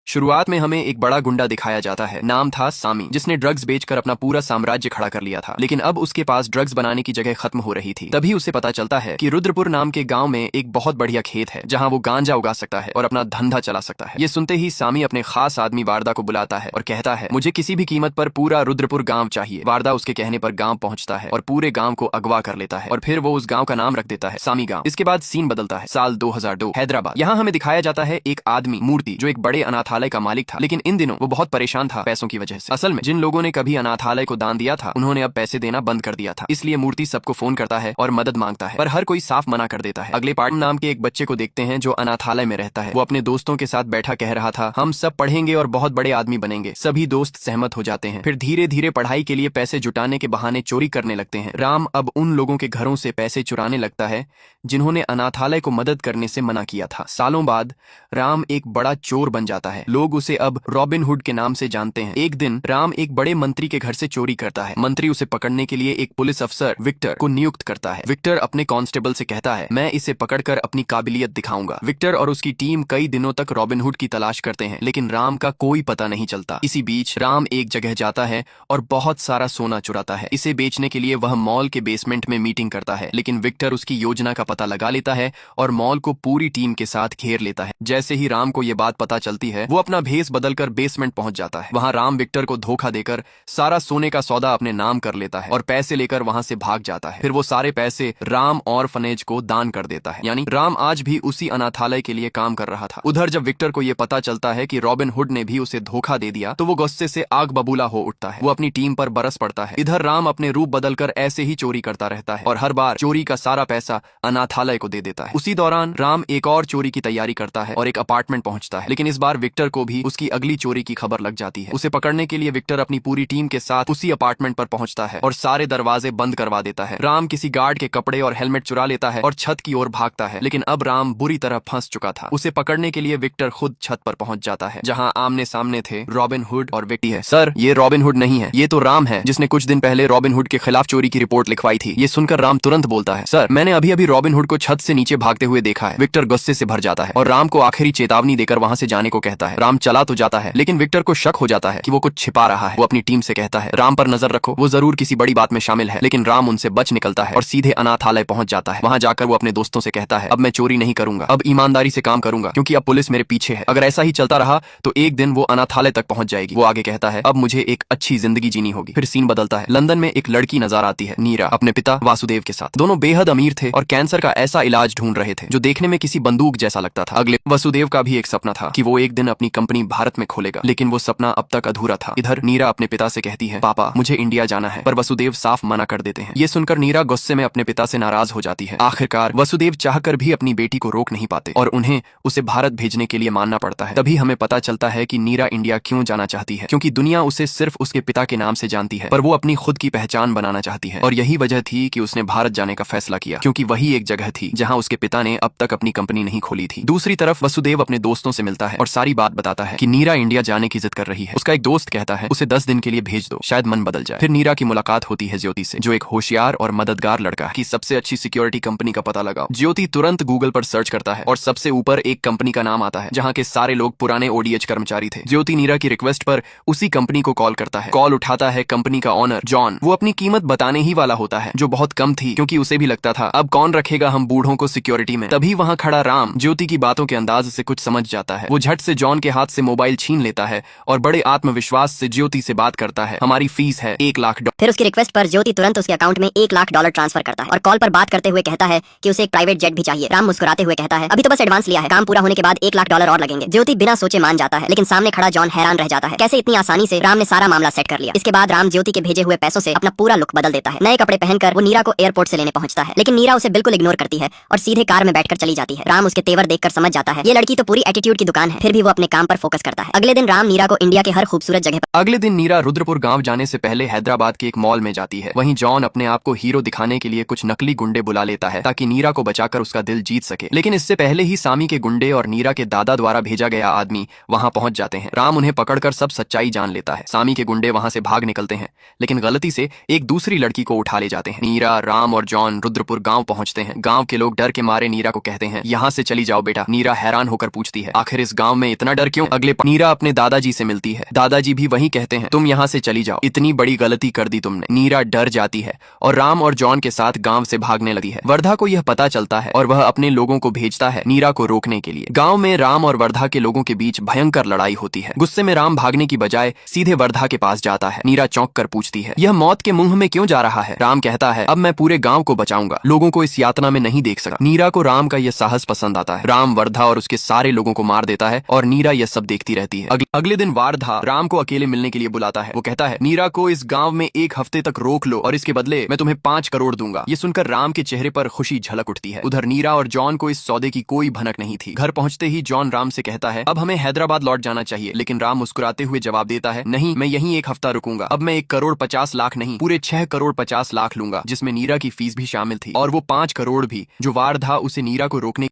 शुरुआत में हमें एक बड़ा गुंडा दिखाया जाता है। नाम था सामी, जिसने ड्रग्स बेचकर अपना पूरा साम्राज्य खड़ा कर लिया था। लेकिन अब उसके पास ड्रग्स बनाने की जगह खत्म हो रही थी। तभी उसे पता चलता है कि रुद्रपुर नाम के गांव में एक बहुत बढ़िया खेत है जहां वो गांजा उगा सकता है और अपना धंधा चला सकता है। ये सुनते ही सामी अपने खास आदमी वारदा को बुलाता है और कहता है, मुझे किसी भी कीमत पर पूरा रुद्रपुर गाँव चाहिए। वारदा उसके कहने पर गाँव पहुंचता है और पूरे गाँव को अगवा कर लेता है और फिर वो उस गाँव का नाम रख देता है सामी गाँव। इसके बाद सीन बदलता है साल 2002 हैदराबाद। यहाँ हमें दिखाया जाता है एक आदमी मूर्ति जो एक बड़े अनाथालय का मालिक था, लेकिन इन दिनों वो बहुत परेशान था पैसों की वजह से। असल में जिन लोगों ने कभी अनाथालय को दान दिया था उन्होंने अब पैसे देना बंद कर दिया था। इसलिए मूर्ति सबको फोन करता है और मदद मांगता है, पर हर कोई साफ मना कर देता है। अगले पार्ट नाम के एक बच्चे को देखते हैं जो अनाथालय में रहता है। वो अपने दोस्तों के साथ बैठा कह रहा था, हम सब पढ़ेंगे और बहुत बड़े आदमी बनेंगे। सभी दोस्त सहमत हो जाते हैं। फिर धीरे धीरे पढ़ाई के लिए पैसे जुटाने के बहाने चोरी करने लगते हैं। राम अब उन लोगों के घरों से पैसे चुराने लगता है जिन्होंने अनाथालय को मदद करने से मना किया था। सालों बाद राम एक बड़ा चोर बन जाता है। लोग उसे अब रॉबिन हुड के नाम से जानते हैं। एक दिन राम एक बड़े मंत्री के घर से चोरी करता है। मंत्री उसे पकड़ने के लिए एक पुलिस अफसर विक्टर को नियुक्त करता है। विक्टर अपने कांस्टेबल से कहता है, मैं इसे पकड़कर अपनी काबिलियत दिखाऊंगा। विक्टर और उसकी टीम कई दिनों तक रॉबिन हुड की तलाश करते हैं, लेकिन राम का कोई पता नहीं चलता। इसी बीच राम एक जगह जाता है और बहुत सारा सोना चुराता है। इसे बेचने के लिए वह मॉल के बेसमेंट में मीटिंग करता है, लेकिन विक्टर उसकी योजना का पता लगा लेता है और मॉल को पूरी टीम के साथ घेर लेता है। जैसे ही राम को यह बात पता चलती है, वो अपना भेस बदलकर बेसमेंट पहुंच जाता है। वहां राम विक्टर को धोखा देकर सारा सोने का सौदा अपने नाम कर लेता है और पैसे लेकर वहां से भाग जाता है। फिर वो सारे पैसे राम ऑर्फनेज को दान कर देता है। यानी राम आज भी उसी अनाथालय के लिए काम कर रहा था। उधर जब विक्टर को यह पता चलता है कि रॉबिन हुड ने भी उसे धोखा दे दिया, तो वो गुस्से से आग बबूला हो उठता है। वो अपनी टीम पर बरस पड़ता है। इधर राम अपने रूप बदलकर ऐसे ही चोरी करता रहता है और हर बार चोरी का सारा पैसा अनाथालय को दे देता है। उसी दौरान राम एक और चोरी की तैयारी करता है और एक अपार्टमेंट पहुंचता है, लेकिन इस बार विक्टर को भी उसकी अगली चोरी की खबर लग जाती है। उसे पकड़ने के लिए विक्टर अपनी पूरी टीम के साथ उसी अपार्टमेंट पर पहुंचता है और सारे दरवाजे बंद करवा देता है। राम किसी गार्ड के कपड़े और हेलमेट चुरा लेता है और छत की ओर भागता है, लेकिन अब राम बुरी तरह फंस चुका था। उसे पकड़ने के लिए विक्टर खुद छत पर पहुंच जाता है, जहां आमने सामने थे रॉबिन हुड और विक्टी है। सर, ये रॉबिन हुड नहीं है, ये तो राम है, जिसने कुछ दिन पहले रॉबिन हुड के खिलाफ चोरी की रिपोर्ट लिखवाई थी। ये सुनकर राम तुरंत बोलता है, सर, मैंने अभी अभी रॉबिन हुड को छत से नीचे भागते हुए देखा है। विक्टर गुस्से से भर जाता है और राम को आखिरी चेतावनी देकर वहां से जाने को कहता है। राम चला तो जाता है, लेकिन विक्टर को शक हो जाता है कि वो कुछ छिपा रहा है। वो अपनी टीम से कहता है, राम पर नजर रखो, वो जरूर किसी बड़ी बात में शामिल है। लेकिन राम उनसे बच निकलता है और सीधे अनाथालय पहुंच जाता है। वहां जाकर वो अपने दोस्तों से कहता है, अब मैं चोरी नहीं करूंगा, अब ईमानदारी से काम करूंगा, क्योंकि अब पुलिस मेरे पीछे है। अगर ऐसा ही चलता रहा तो एक दिन वो अनाथालय तक पहुंच जाएगी। वो आगे कहता है, अब मुझे एक अच्छी जिंदगी जीनी होगी। फिर सीन बदलता है। लंदन में एक लड़की नजर आती है, नीरा, अपने पिता वासुदेव के साथ। दोनों बेहद अमीर थे और कैंसर का ऐसा इलाज ढूंढ रहे थे जो देखने में किसी बंदूक जैसा लगता था। अगले वसुदेव का भी एक सपना था कि वो एक दिन अपनी कंपनी भारत में खोलेगा, लेकिन वो सपना अब तक अधूरा था। इधर नीरा अपने पिता से कहती है, पापा, मुझे इंडिया जाना है, पर वसुदेव साफ मना कर देते हैं। ये सुनकर नीरा गुस्से में अपने पिता से नाराज हो जाती है। आखिरकार वसुदेव चाहकर भी अपनी बेटी को रोक नहीं पाते और उन्हें उसे भारत भेजने के लिए मानना पड़ता है। तभी हमें पता चलता है कि नीरा इंडिया क्यों जाना चाहती है, क्योंकि दुनिया उसे सिर्फ उसके पिता के नाम से जानती है, पर वो अपनी खुद की पहचान बनाना चाहती है। और यही वजह थी कि उसने भारत जाने का फैसला किया, क्योंकि वही एक जगह थी जहां उसके पिता ने अब तक अपनी कंपनी नहीं खोली थी। दूसरी तरफ वसुदेव अपने दोस्तों से मिलता है और सारी बात बताता है कि नीरा इंडिया जाने की जिद कर रही है। उसका एक दोस्त कहता है, उसे 10 दिन के लिए भेज दो, शायद मन बदल जाए। फिर नीरा की मुलाकात होती है ज्योति से, जो एक होशियार और मददगार लड़का है। कि सबसे अच्छी सिक्योरिटी कंपनी का पता लगाओ। ज्योति तुरंत गूगल पर सर्च करता है और सबसे ऊपर एक कंपनी का नाम आता है जहां के सारे लोग पुराने ओडीएच कर्मचारी थे। ज्योति नीरा की रिक्वेस्ट पर उसी कंपनी को कॉल करता है। कॉल उठाता है कंपनी का ऑनर जॉन। वो अपनी कीमत बताने ही वाला होता है, जो बहुत कम थी, क्योंकि उसे भी लगता था अब कौन रखेगा हम बूढ़ों को सिक्योरिटी में। तभी वहां खड़ा राम ज्योति की बातों के अंदाज से कुछ समझ जाता है। वो झट से जॉन के हाथ से मोबाइल छीन लेता है और बड़े आत्मविश्वास से ज्योति से बात करता है, हमारी फीस है $1,00,000। फिर उसकी रिक्वेस्ट पर ज्योति तुरंत उसके अकाउंट में $1,00,000 ट्रांसफर करता है और कॉल पर बात करते हुए कहता है कि उसे एक प्राइवेट जेट भी चाहिए। राम मुस्कुराते हुए कहता है, अभी तो बस एडवांस लिया है, काम पूरा होने के बाद $1,00,000 और लगेंगे। ज्योति बिना सोचे मान जाता है, लेकिन सामने खड़ा जॉन हैरान रह जाता है, कैसे इतनी आसानी से राम ने सारा मामला सेट कर लिया। इसके बाद राम ज्योति के भेजे हुए पैसों से अपना पूरा लुक बदल देता है। नए कपड़े पहनकर वो नीरा को एयरपोर्ट से लेने पहुंचता है, लेकिन नीरा उसे बिल्कुल इग्नोर करती है और सीधे कार में बैठकर चली जाती है। राम उसके तेवर देखकर समझ जाता है ये लड़की तो पूरी एटीट्यूड की दुकान है, फिर भी वो अपने काम पर फोकस करता है। अगले दिन राम नीरा को इंडिया के हर खूबसूरत जगह पर अगले दिन नीरा रुद्रपुर गांव जाने से पहले हैदराबाद के एक मॉल में जाती है। वहीं जॉन अपने आप को हीरो दिखाने के लिए कुछ नकली गुंडे बुला लेता है ताकि नीरा को बचाकर उसका दिल जीत सके। लेकिन इससे पहले ही सामी के गुंडे और नीरा के दादा द्वारा भेजा गया आदमी वहां पहुंच जाते हैं। राम उन्हें पकड़कर सब सच्चाई जान लेता है। सामी के गुंडे वहां से भाग निकलते हैं, लेकिन गलती से एक दूसरी लड़की को उठा ले जाते हैं। नीरा, राम और जॉन रुद्रपुर गांव पहुंचते हैं। गांव के लोग डर के मारे नीरा को कहते हैं, यहाँ से चली जाओ बेटा। नीरा हैरान होकर पूछती है, आखिर इस गांव में इतना डर क्यों? नीरा अपने दादाजी से मिलती है। दादाजी भी वही कहते हैं, तुम यहाँ से चली जाओ, इतनी बड़ी गलती कर दी तुमने। नीरा डर जाती है और राम और जॉन के साथ गांव से भागने लगती है। वर्धा को यह पता चलता है और वह अपने लोगों को भेजता है नीरा को रोकने के लिए। गांव में राम और वर्धा के लोगों के बीच भयंकर लड़ाई होती है। गुस्से में राम भागने की बजाय सीधे वर्धा के पास जाता है। नीरा चौंक कर पूछती है, यह मौत के मुंह में क्यों जा रहा है? राम कहता है, अब मैं पूरे गांव को बचाऊंगा, लोगों को इस यातना में नहीं देख सका। नीरा को राम का यह साहस पसंद आता है। राम वर्धा और उसके सारे लोगों को मार देता है और नीरा यह सब देखती रहती है। अगले दिन वर्धा राम को अकेले मिलने के लिए बुलाता है। वो कहता है, नीरा को इस गांव में 1 हफ्ते तक रोक लो और इसके बदले मैं तुम्हें 5 करोड़ दूंगा। ये सुनकर राम के चेहरे पर खुशी झलक उठती है। उधर नीरा और जॉन को इस सौदे की कोई भनक नहीं थी। घर पहुंचते ही जॉन राम से कहता है, अब हमें हैदराबाद लौट जाना चाहिए। लेकिन राम मुस्कुराते हुए जवाब देता है, नहीं, मैं यहीं 1 हफ्ता रुकूंगा। अब मैं 1 करोड़ 50 लाख नहीं, पूरे 6 करोड़ 50 लाख लूंगा, जिसमें नीरा की फीस भी शामिल थी और वो 5 करोड़ भी जो वर्धा उसे नीरा को रोकने